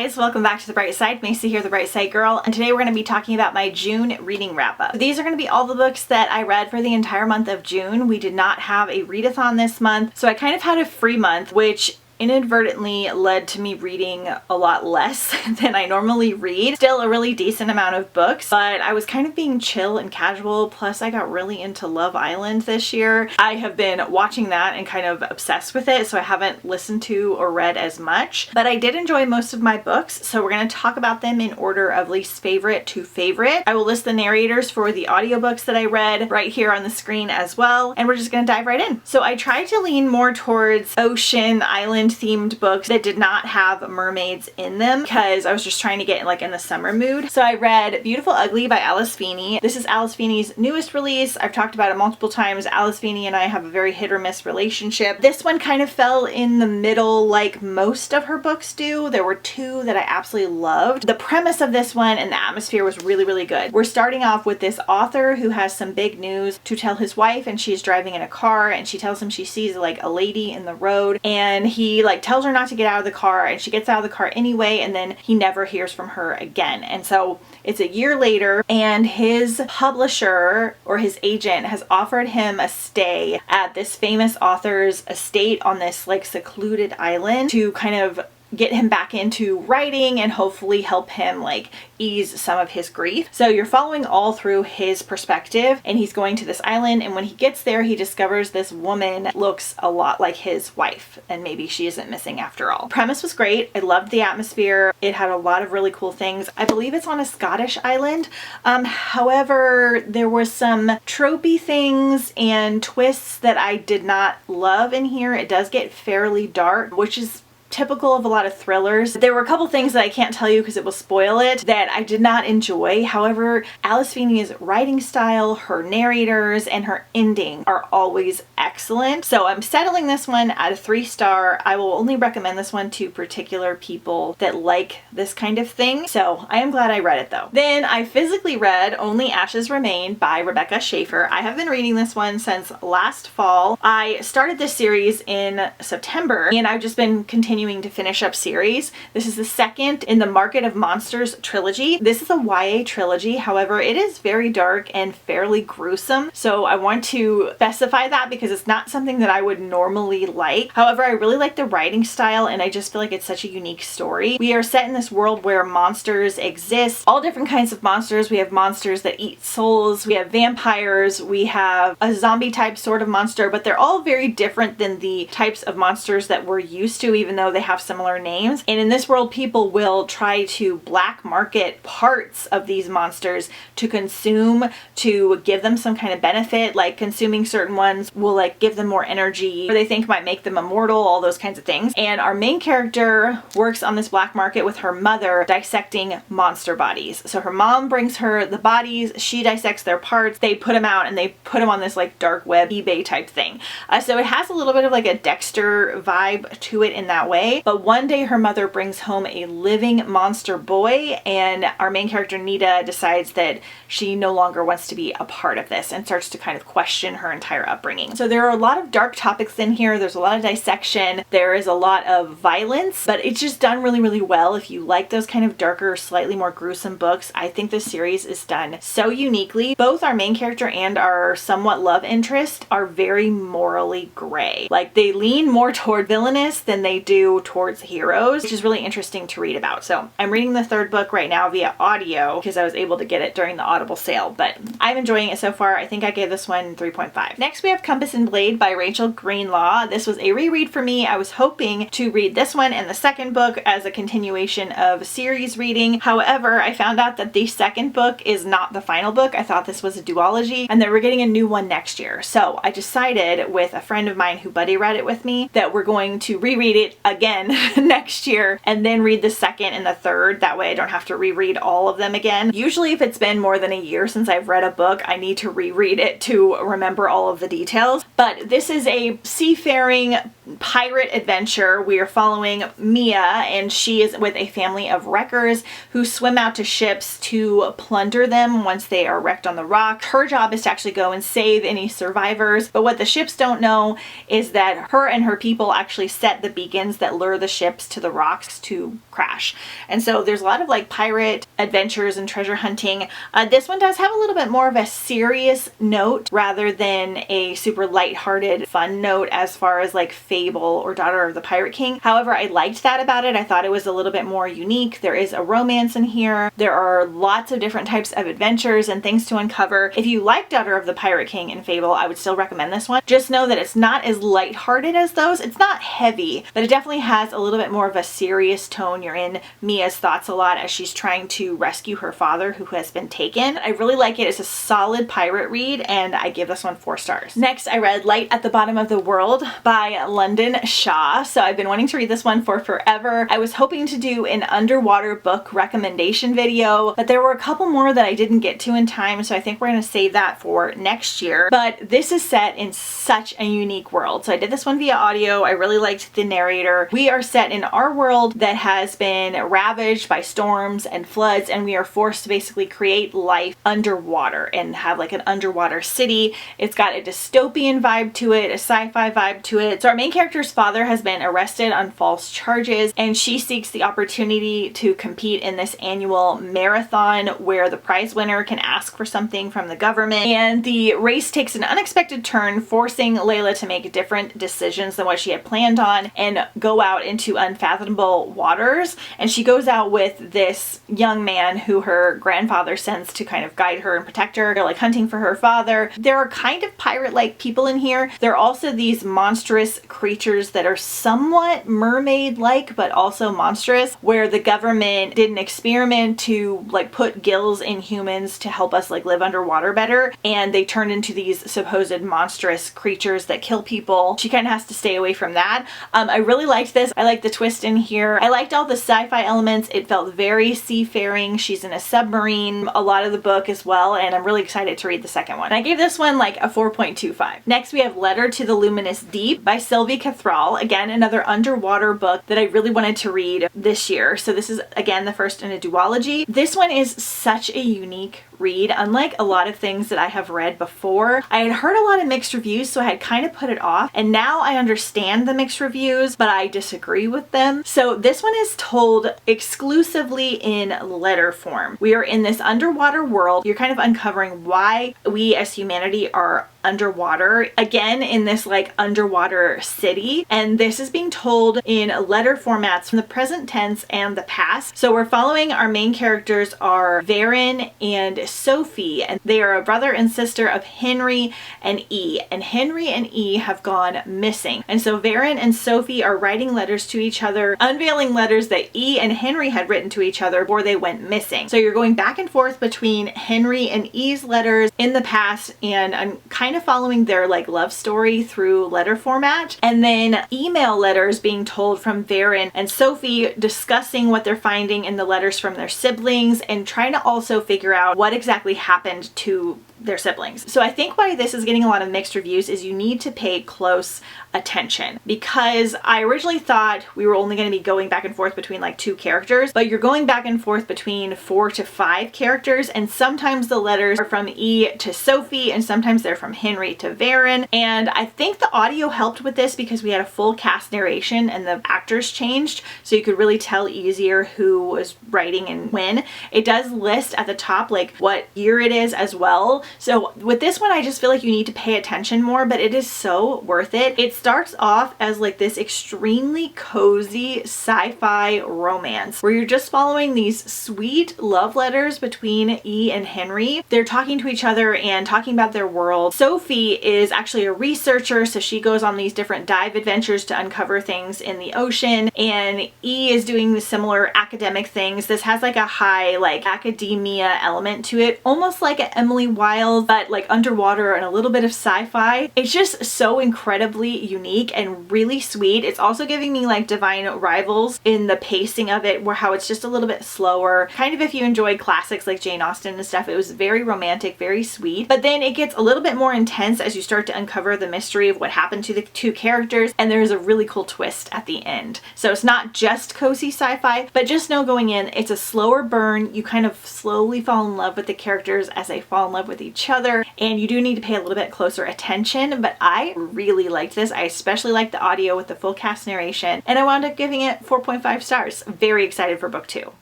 guys, welcome back to The Bright Side. Macy here, The Bright Side Girl, and today we're going to be talking about my June reading wrap-up. These are going to be all the books that I read for the entire month of June. We did not have a readathon this month, so I kind of had a free month, which inadvertently led to me reading a lot less than I normally read. Still a really decent amount of books, but I was kind of being chill and casual, plus I got really into Love Island this year. I have been watching that and kind of obsessed with it, so I haven't listened to or read as much, but I did enjoy most of my books, so we're going to talk about them in order of least favorite to favorite. I will list the narrators for the audiobooks that I read right here on the screen as well, and we're just going to dive right in. So I tried to lean more towards ocean, island themed books that did not have mermaids in them because I was just trying to get like in the summer mood. So I read Beautiful Ugly by Alice Feeney. This is Alice Feeney's newest release. I've talked about it multiple times. Alice Feeney and I have a very hit or miss relationship. This one kind of fell in the middle like most of her books do. There were two that I absolutely loved. The premise of this one and the atmosphere was really, really good. We're starting off with this author who has some big news to tell his wife, and she's driving in a car and she tells him she sees like a lady in the road, and he like tells her not to get out of the car, and she gets out of the car anyway, and then he never hears from her again. And so it's a year later, and his publisher or his agent has offered him a stay at this famous author's estate on this like secluded island to kind of get him back into writing and hopefully help him like ease some of his grief. So you're following all through his perspective, and he's going to this island, and when he gets there he discovers this woman looks a lot like his wife, and maybe she isn't missing after all. Premise was great. I loved the atmosphere. It had a lot of really cool things. I believe it's on a Scottish island. However, there were some tropey things and twists that I did not love in here. It does get fairly dark, which is typical of a lot of thrillers. There were a couple things that I can't tell you because it will spoil it that I did not enjoy. However, Alice Feeney's writing style, her narrators, and her ending are always excellent. So I'm settling this one at a 3-star. I will only recommend this one to particular people that like this kind of thing. So I am glad I read it though. Then I physically read Only Ashes Remain by Rebecca Schaeffer. I have been reading this one since last fall. I started this series in September, and I've just been continuing to finish up series. This is the second in the Market of Monsters trilogy. This is a YA trilogy, however it is very dark and fairly gruesome, so I want to specify that because it's not something that I would normally like. However, I really like the writing style, and I just feel like it's such a unique story. We are set in this world where monsters exist, all different kinds of monsters. We have monsters that eat souls, we have vampires, we have a zombie type sort of monster, but they're all very different than the types of monsters that we're used to, even though they have similar names. And in this world, people will try to black market parts of these monsters to consume, to give them some kind of benefit, like consuming certain ones will like give them more energy, or they think might make them immortal, all those kinds of things. And our main character works on this black market with her mother dissecting monster bodies. So her mom brings her the bodies, she dissects their parts, they put them out, and they put them on this like dark web eBay type thing. So it has a little bit of like a Dexter vibe to it in that way. But one day her mother brings home a living monster boy, and our main character Nita decides that she no longer wants to be a part of this and starts to kind of question her entire upbringing. So there are a lot of dark topics in here. There's a lot of dissection. There is a lot of violence, but it's just done really, really well. If you like those kind of darker, slightly more gruesome books, I think this series is done so uniquely. Both our main character and our somewhat love interest are very morally gray. Like they lean more toward villainous than they do towards heroes, which is really interesting to read about. So I'm reading the third book right now via audio because I was able to get it during the Audible sale, but I'm enjoying it so far. I think I gave this one 3.5. Next we have Compass and Blade by Rachel Greenlaw. This was a reread for me. I was hoping to read this one and the second book as a continuation of series reading. However, I found out that the second book is not the final book. I thought this was a duology and that we're getting a new one next year. So I decided with a friend of mine who buddy read it with me that we're going to reread it again next year and then read the second and the third. That way I don't have to reread all of them again. Usually if it's been more than a year since I've read a book, I need to reread it to remember all of the details. But this is a seafaring pirate adventure. We are following Mia, and she is with a family of wreckers who swim out to ships to plunder them once they are wrecked on the rock. Her job is to actually go and save any survivors, but what the ships don't know is that her and her people actually set the beacons that that lure the ships to the rocks to crash. And so there's a lot of like pirate adventures and treasure hunting. This one does have a little bit more of a serious note rather than a super lighthearted fun note as far as like Fable or Daughter of the Pirate King. However, I liked that about it. I thought it was a little bit more unique. There is a romance in here. There are lots of different types of adventures and things to uncover. If you like Daughter of the Pirate King and Fable, I would still recommend this one. Just know that it's not as lighthearted as those. It's not heavy, but it definitely has a little bit more of a serious tone. You're in Mia's thoughts a lot as she's trying to rescue her father who has been taken. I really like it. It's a solid pirate read and I give this one 4 stars. Next, I read Light at the Bottom of the World by London Shaw. So I've been wanting to read this one for forever. I was hoping to do an underwater book recommendation video, but there were a couple more that I didn't get to in time, so I think we're going to save that for next year. But this is set in such a unique world. So I did this one via audio. I really liked the narrator. We are set in our world that has been ravaged by storms and floods, and we are forced to basically create life underwater and have like an underwater city. It's got a dystopian vibe to it, a sci-fi vibe to it. So our main character's father has been arrested on false charges, and she seeks the opportunity to compete in this annual marathon where the prize winner can ask for something from the government. And the race takes an unexpected turn, forcing Layla to make different decisions than what she had planned on and go out into unfathomable waters. And she goes out with this young man who her grandfather sends to kind of guide her and protect her. They're like hunting for her father. There are kind of pirate-like people in here. There are also these monstrous creatures that are somewhat mermaid-like but also monstrous, where the government did an experiment to like put gills in humans to help us like live underwater better, and they turned into these supposed monstrous creatures that kill people. She kind of has to stay away from that. I really liked this. I liked the twist in here. I liked all the sci-fi elements. It felt very seafaring. She's in a submarine a lot of the book as well, and I'm really excited to read the second one. I gave this one like a 4.25. Next, we have Letter to the Luminous Deep by Sylvie Cathrall. Again, another underwater book that I really wanted to read this year. So this is again the first in a duology. This one is such a unique read. Unlike a lot of things that I have read before, I had heard a lot of mixed reviews, so I had kind of put it off, and now I understand the mixed reviews, but I disagree with them. So this one is told exclusively in letter form. We are in this underwater world. You're kind of uncovering why we as humanity are underwater, again in this like underwater city, and this is being told in letter formats from the present tense and the past. So we're following our main characters are Varen and Sophie, and they are a brother and sister of Henry and E, and Henry and E have gone missing. And so Varen and Sophie are writing letters to each other, unveiling letters that E and Henry had written to each other before they went missing. So you're going back and forth between Henry and E's letters in the past, and I'm kind of following their like love story through letter format, and then email letters being told from Varen and Sophie discussing what they're finding in the letters from their siblings and trying to also figure out what exactly happened to their siblings. So I think why this is getting a lot of mixed reviews is you need to pay close attention, because I originally thought we were only going to be going back and forth between like 2 characters, but you're going back and forth between 4 to 5 characters, and sometimes the letters are from E to Sophie and sometimes they're from Henry to Varen. And I think the audio helped with this because we had a full cast narration and the actors changed, so you could really tell easier who was writing and when. It does list at the top like what year it is as well. So with this one, I just feel like you need to pay attention more, but it is so worth it. It starts off as like this extremely cozy sci-fi romance where you're just following these sweet love letters between E and Henry. They're talking to each other and talking about their world. Sophie is actually a researcher, so she goes on these different dive adventures to uncover things in the ocean, and E is doing similar academic things. This has like a high like academia element to it, almost like an Emily Wilde, but like underwater and a little bit of sci-fi. It's just so incredibly unique and really sweet. It's also giving me like Divine Rivals in the pacing of it, where how it's just a little bit slower. Kind of if you enjoyed classics like Jane Austen and stuff, it was very romantic, very sweet. But then it gets a little bit more intense as you start to uncover the mystery of what happened to the 2 characters, and there's a really cool twist at the end. So it's not just cozy sci-fi, but just know going in, it's a slower burn. You kind of slowly fall in love with the characters as they fall in love with each other, and you do need to pay a little bit closer attention, but I really liked this. I especially liked the audio with the full cast narration, and I wound up giving it 4.5 stars. Very excited for book 2.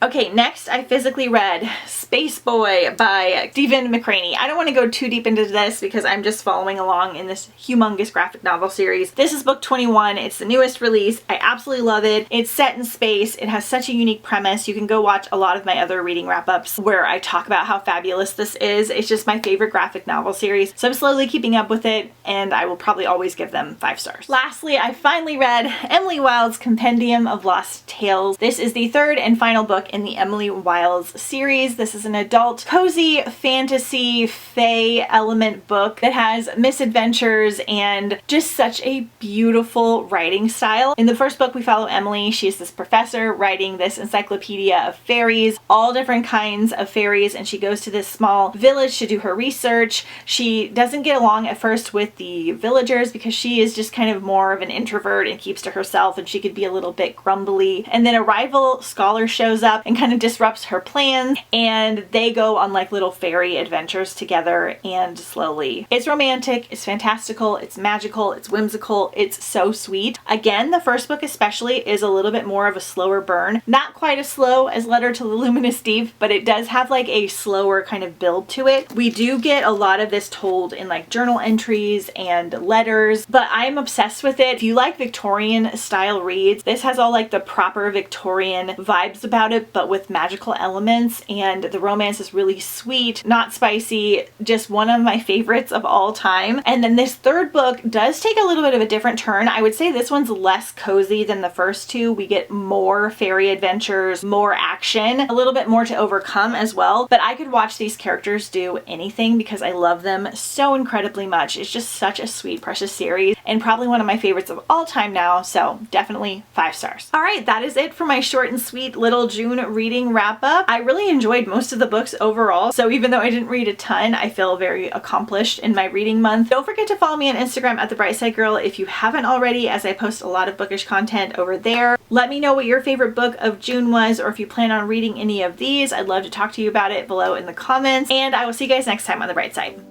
Okay, next I physically read Space Boy by Stephen McCraney. I don't want to go too deep into this because I'm just following along in this humongous graphic novel series. This is book 21. It's the newest release. I absolutely love it. It's set in space. It has such a unique premise. You can go watch a lot of my other reading wrap-ups where I talk about how fabulous this is. It's just my favorite graphic novel series, so I'm slowly keeping up with it, and I will probably always give them 5 stars. Lastly, I finally read Emily Wilde's Compendium of Lost Tales. This is the 3rd and final book in the Emily Wilde's series. This is an adult cozy fantasy fae element book that has misadventures and just such a beautiful writing style. In the first book, we follow Emily. She's this professor writing this encyclopedia of fairies, all different kinds of fairies, and she goes to this small village to do her research. She doesn't get along at first with the villagers because she is just kind of more of an introvert and keeps to herself, and she could be a little bit grumbly. And then a rival scholar shows up and kind of disrupts her plans, and they go on like little fairy adventures together, and slowly. It's romantic, it's fantastical, it's magical, it's whimsical, it's so sweet. Again, the first book especially is a little bit more of a slower burn. Not quite as slow as Letter to the Luminous Deep, but it does have like a slower kind of build to it. We do get a lot of this told in like journal entries and letters, but I'm obsessed with it. If you like Victorian style reads, this has all like the proper Victorian vibes about it, but with magical elements, and the romance is really sweet, not spicy, just one of my favorites of all time. And then this 3rd book does take a little bit of a different turn. I would say this one's less cozy than the first 2. We get more fairy adventures, more action, a little bit more to overcome as well, but I could watch these characters do anything because I love them so incredibly much. It's just such a sweet, precious series, and probably one of my favorites of all time now, so definitely 5 stars. All right, that is it for my short and sweet little June reading wrap up. I really enjoyed most of the books overall, so even though I didn't read a ton, I feel very accomplished in my reading month. Don't forget to follow me on Instagram at The Bright Side Girl if you haven't already, as I post a lot of bookish content over there. Let me know what your favorite book of June was, or if you plan on reading any of these. I'd love to talk to you about it below in the comments, and I will see you guys next time on The Bright Side.